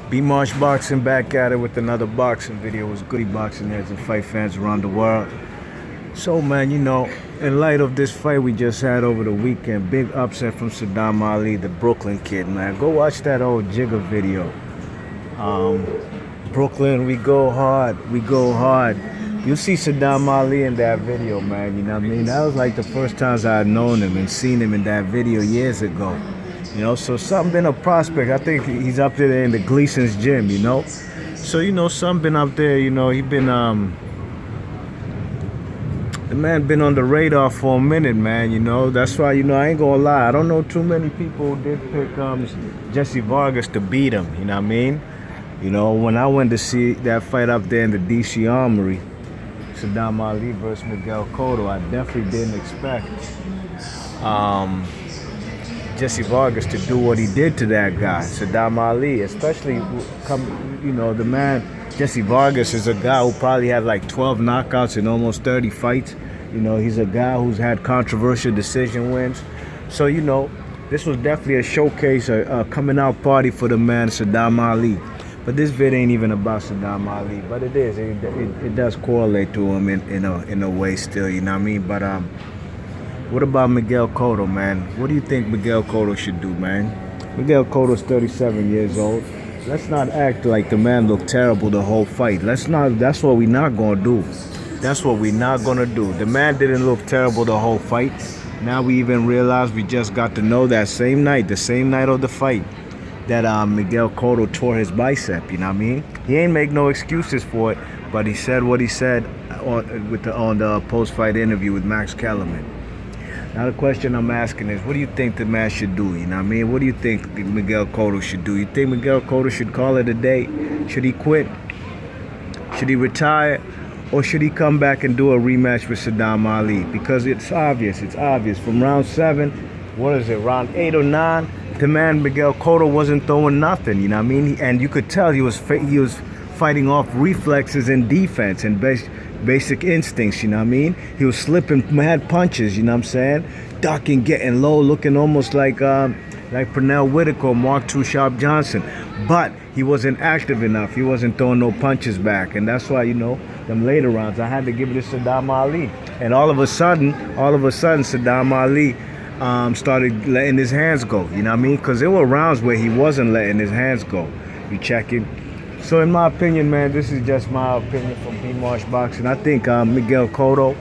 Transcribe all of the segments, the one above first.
Rematch Boxing back at it with another boxing video. It was Goody Boxing Heads and fight fans around the world. So man, in light of this fight we just had over the weekend, big upset from Sadam Ali, the Brooklyn kid, man. Go watch that old Jigga video. Brooklyn, we go hard, we go hard. You see Sadam Ali in that video, man, you know what I mean? That was like the first times I had known him and seen him in that video years ago. So something been a prospect. I think he's up there in the Gleason's gym, So, something been up there, he been, the man been on the radar for a minute, man, That's why, I ain't gonna lie. I don't know too many people who did pick Jesse Vargas to beat him, you know what I mean? When I went to see that fight up there in the DC Armory, Sadam Ali versus Miguel Cotto, I definitely didn't expect Jesse Vargas to do what he did to that guy, Sadam Ali, especially the man Jesse Vargas is a guy who probably had like 12 knockouts in almost 30 fights. He's a guy who's had controversial decision wins. So, this was definitely a showcase, a coming out party for the man Sadam Ali. But this vid ain't even about Sadam Ali, but it is. It does correlate to him in a way still, you know what I mean? But what about Miguel Cotto, man? What do you think Miguel Cotto should do, man? Miguel Cotto's 37 years old. Let's not act like the man looked terrible the whole fight. That's what we're not gonna do. That's what we're not gonna do. The man didn't look terrible the whole fight. Now we even realize we just got to know that same night, the same night of the fight, that Miguel Cotto tore his bicep, you know what I mean? He ain't make no excuses for it, but he said what he said on the post-fight interview with Max Kellerman. Now the question I'm asking is, what do you think the man should do, you know what I mean? What do you think Miguel Cotto should do? You think Miguel Cotto should call it a day? Should he quit? Should he retire? Or should he come back and do a rematch with Sadam Ali? Because it's obvious. From round 7, round 8 or 9, the man Miguel Cotto wasn't throwing nothing, you know what I mean? And you could tell he was fighting off reflexes and defense and basic instincts, you know what I mean? He was slipping mad punches, you know what I'm saying? Ducking, getting low, looking almost like Pernell Whitaker or Mark Too Sharp Johnson. But he wasn't active enough. He wasn't throwing no punches back. And that's why, them later rounds, I had to give it to Sadam Ali. And all of a sudden, Sadam Ali started letting his hands go, you know what I mean? Because there were rounds where he wasn't letting his hands go. You checking? So in my opinion, man, this is just my opinion from Rematch Boxing. I think Miguel Cotto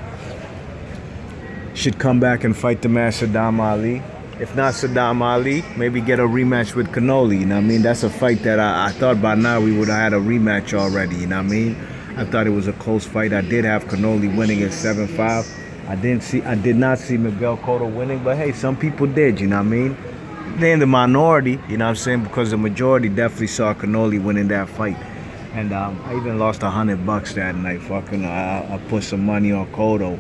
should come back and fight the man Sadam Ali. If not Sadam Ali, maybe get a rematch with Canelo, you know what I mean? That's a fight that I thought by now we would have had a rematch already, you know what I mean? I thought it was a close fight. I did have Canelo winning at 7-5. I did not see Miguel Cotto winning, but hey, some people did, you know what I mean? They're in the minority, you know what I'm saying, because the majority definitely saw Canelo winning that fight. And I even lost $100 that night. I put some money on Cotto.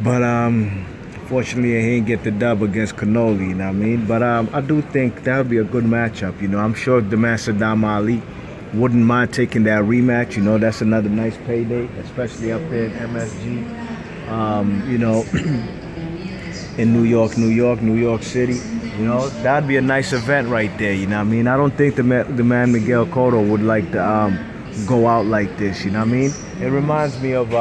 But fortunately, he didn't get the dub against Canelo, you know what I mean? But I do think that would be a good matchup, I'm sure the man Sadam Ali wouldn't mind taking that rematch, that's another nice payday, especially up there in MSG, in New York City, that'd be a nice event right there, you know what I mean? I don't think the man Miguel Cotto would like to go out like this, you know what I mean? It reminds me of,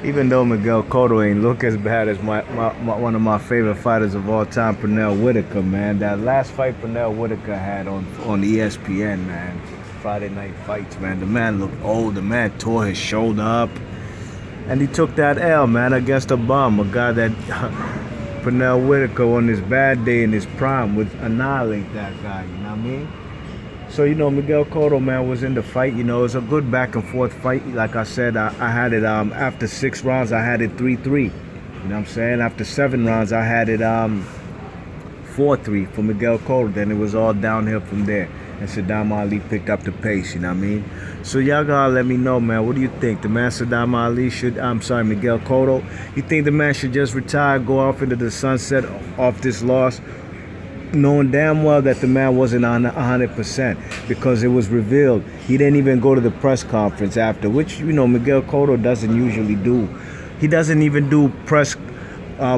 even though Miguel Cotto ain't look as bad as one of my favorite fighters of all time, Pernell Whitaker, man. That last fight Pernell Whitaker had on ESPN, man, Friday Night Fights, man. The man looked old. The man tore his shoulder up. And he took that L, man, against a bum, a guy that Pernell Whitaker on his bad day in his prime would annihilate that guy, you know what I mean? So, Miguel Cotto, man, was in the fight. It was a good back and forth fight. Like I said, I had it, after 6 rounds, I had it 3-3. You know what I'm saying? After 7 rounds, I had it 4-3 for Miguel Cotto. Then it was all downhill from there. And Sadam Ali picked up the pace, you know what I mean? So y'all gotta let me know, man. What do you think? The man Sadam Ali Miguel Cotto, you think the man should just retire, go off into the sunset off this loss, knowing damn well that the man wasn't on 100% because it was revealed. He didn't even go to the press conference after, which, Miguel Cotto doesn't usually do. He doesn't even do press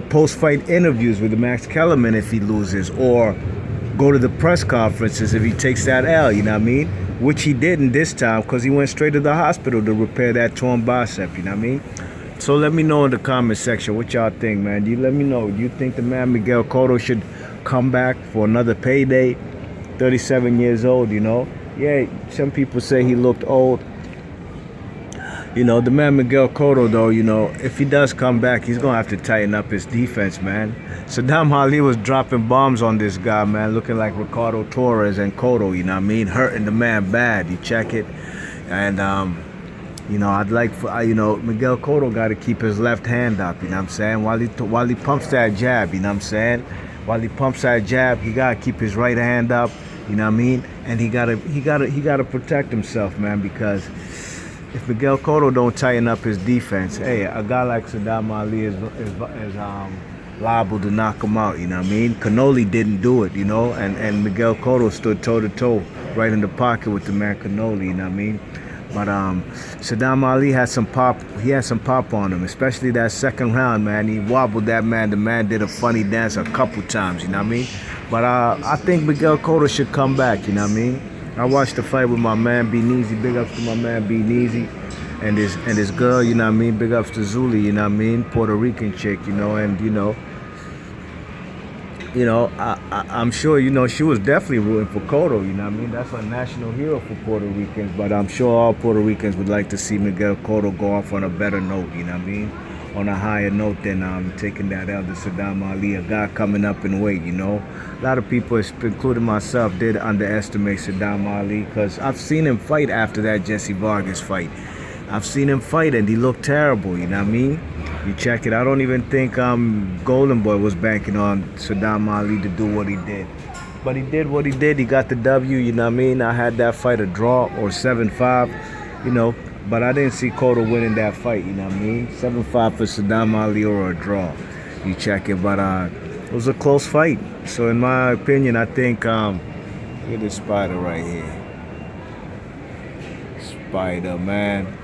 post-fight interviews with Max Kellerman if he loses, or go to the press conferences if he takes that L, you know what I mean? Which he didn't this time because he went straight to the hospital to repair that torn bicep, you know what I mean? So let me know in the comment section what y'all think, man. You let me know. Do you think the man Miguel Cotto should come back for another payday? 37 years old, you know? Yeah, some people say he looked old. You know, the man Miguel Cotto, though, you know, if he does come back, he's going to have to tighten up his defense, man. Sadam Ali was dropping bombs on this guy, man, looking like Ricardo Torres and Cotto, you know what I mean? Hurting the man bad. You check it. And, you know, I'd like for, you know, Miguel Cotto got to keep his left hand up, you know what I'm saying? While he pumps that jab, you know what I'm saying? While he pumps that jab, he got to keep his right hand up, you know what I mean? And he got to protect himself, man, because if Miguel Cotto don't tighten up his defense, hey, a guy like Sadam Ali is liable to knock him out, you know what I mean? Canelo didn't do it, you know, and Miguel Cotto stood toe-to-toe right in the pocket with the man Canelo, you know what I mean? But Sadam Ali had some pop. He had some pop on him, especially that second round, man. He wobbled that man. The man did a funny dance a couple times, you know what I mean? But I think Miguel Cotto should come back, you know what I mean? I watched the fight with my man Beneezy. Big ups to my man Beneezy and his girl, you know what I mean? Big ups to Zuli, you know what I mean? Puerto Rican chick, you know, and I'm sure, you know, she was definitely rooting for Cotto, you know what I mean? That's a national hero for Puerto Ricans, but I'm sure all Puerto Ricans would like to see Miguel Cotto go off on a better note, you know what I mean? On a higher note than taking that L to Sadam Ali, a guy coming up in weight, you know? A lot of people, including myself, did underestimate Sadam Ali because I've seen him fight after that Jesse Vargas fight. I've seen him fight and he looked terrible, you know what I mean? You check it. I don't even think Golden Boy was banking on Sadam Ali to do what he did. But he did what he did. He got the W, you know what I mean? I had that fight a draw or 7-5, you know. But I didn't see Cotto winning that fight, you know what I mean? 7-5 for Sadam Ali or a draw. You check it. But it was a close fight. So in my opinion, I think, look at this spider right here. Spider, man.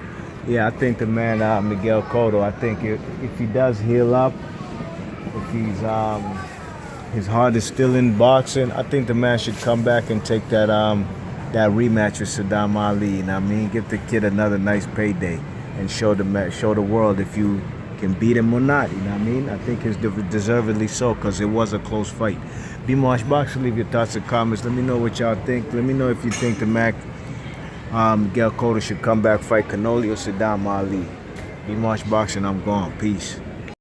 Yeah, I think the man Miguel Cotto, I think if he does heal up, if his heart is still in boxing, I think the man should come back and take that rematch with Sadam Ali. You know what I mean? Give the kid another nice payday and show the world if you can beat him or not. You know what I mean? I think it's deservedly so because it was a close fight. Be Marsh Boxer, leave your thoughts and comments. Let me know what y'all think. Let me know if you think the Miguel Cotto should come back, fight Canelo or Sadam Ali. Be Marsh Boxing, I'm gone. Peace.